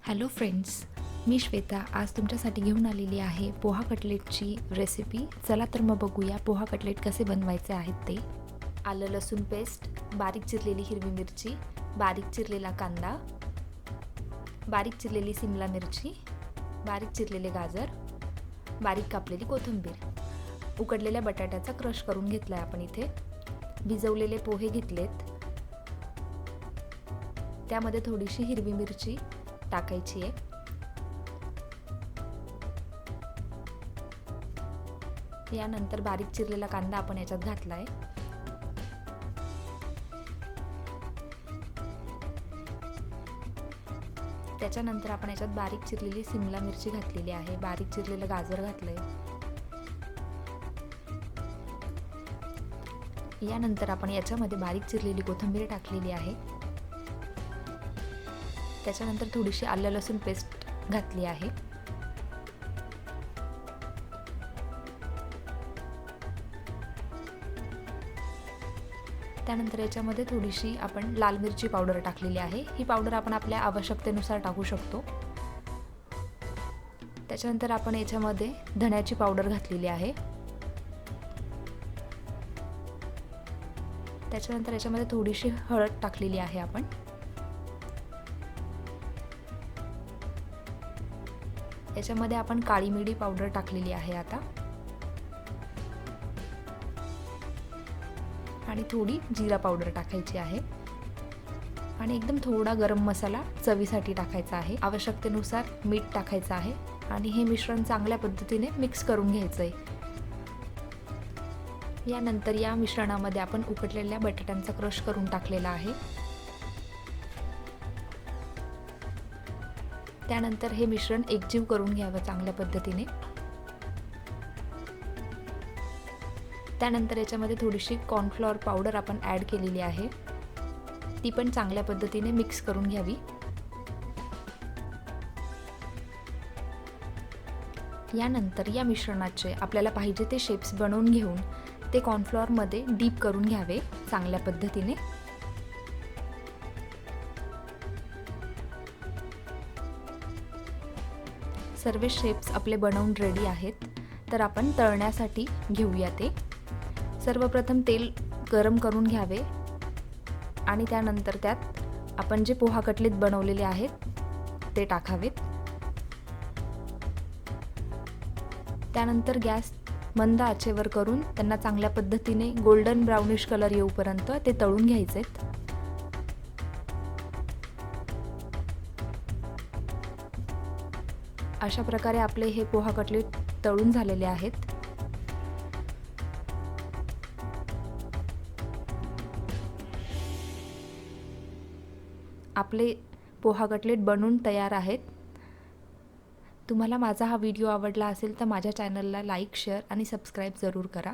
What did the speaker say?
Hello friends, मी श्वेता आज तुमच्यासाठी घेऊन आलेली आहे पोहा कटलेटची रेसिपी। चला तर मग बघूया पोहा कटलेट कसे बनवायचे आहेत ते। आलं लसूण पेस्ट, बारीक चिरलेली हिरवी मिरची, बारीक चिरलेला कांदा, बारीक चिरलेली सिमला मिरची, बारीक चिरलेले गाजर, बारीक कापलेली कोथिंबीर, उकडलेल्या बटाट्याचा क्रश करून घेतलाय आपण इथे, भिजवलेले पोहे घेतलेत, त्यामध्ये थोडीशी हिरवी मिरची टाकायची आहे, यानंतर बारीक चिरलेला कांदा आपण याच्यात घातलाय, त्याच्यानंतर आपण याच्यात बारीक चिरलेली सिमला मिरची घातलेली आहे, बारीक चिरलेलं गाजर घातलंय, यानंतर आपण याच्यामध्ये बारीक चिरलेली कोथिंबीर टाकलेली आहे, त्याच्यानंतर थोडीशी आलं लसूण पेस्ट घातली आहे, त्यानंतर याच्यामध्ये थोडीशी आपण लाल मिरची पावडर टाकलेली आहे। ही पावडर आपण आपल्या आवश्यकतेनुसार टाकू शकतो। त्याच्यानंतर आपण याच्यामध्ये धण्याची पावडर घातलेली आहे, त्याच्यानंतर याच्यामध्ये थोडीशी हळद टाकलेली आहे आपण, याच्यामध्ये आपण काळी मिरी पावडर टाकलेली आहे आता, आणि थोडी जिरा पावडर टाकायची आहे, आणि एकदम थोडा गरम मसाला चवीसाठी टाकायचा आहे, आवश्यकतेनुसार मीठ टाकायचं आहे, आणि हे मिश्रण चांगल्या पद्धतीने मिक्स करून घ्यायचं आहे। यानंतर या मिश्रणामध्ये आपण उकडलेल्या बटाट्यांचा क्रश करून टाकलेला आहे, त्यानंतर हे मिश्रण एकजीव करून घ्यावं चांगल्या पद्धतीने। त्यानंतर याच्यामध्ये थोडीशी कॉर्नफ्लॉवर पावडर आपण ॲड केलेली आहे, ती पण चांगल्या पद्धतीने मिक्स करून घ्यावी। यानंतर या मिश्रणाचे आपल्याला पाहिजे ते शेप्स बनवून घेऊन ते कॉर्नफ्लॉवरमध्ये डीप करून घ्यावे चांगल्या पद्धतीने। सर्व शेप्स आपले बनवून रेडी आहेत, तर आपण तळण्यासाठी घेऊया ते। सर्वप्रथम तेल गरम करून घ्यावे, आणि त्यानंतर त्यात आपण जे पोहा कटलेट बनवलेले आहेत ते टाकावेत। त्यानंतर गॅस मंद आचेवर करून त्यांना चांगल्या पद्धतीने गोल्डन ब्राउनिश कलर येऊपर्यंत ते तळून घ्यायचेत। अशा प्रकारे आपले हे पोहा कटलेट तळून झालेले आहेत। आपले पोहा कटलेट बनवून तयार आहेत। तुम्हाला माझा हा व्हिडिओ आवडला असेल तर माझ्या चॅनलला लाईक, शेअर आणि सबस्क्राईब जरूर करा।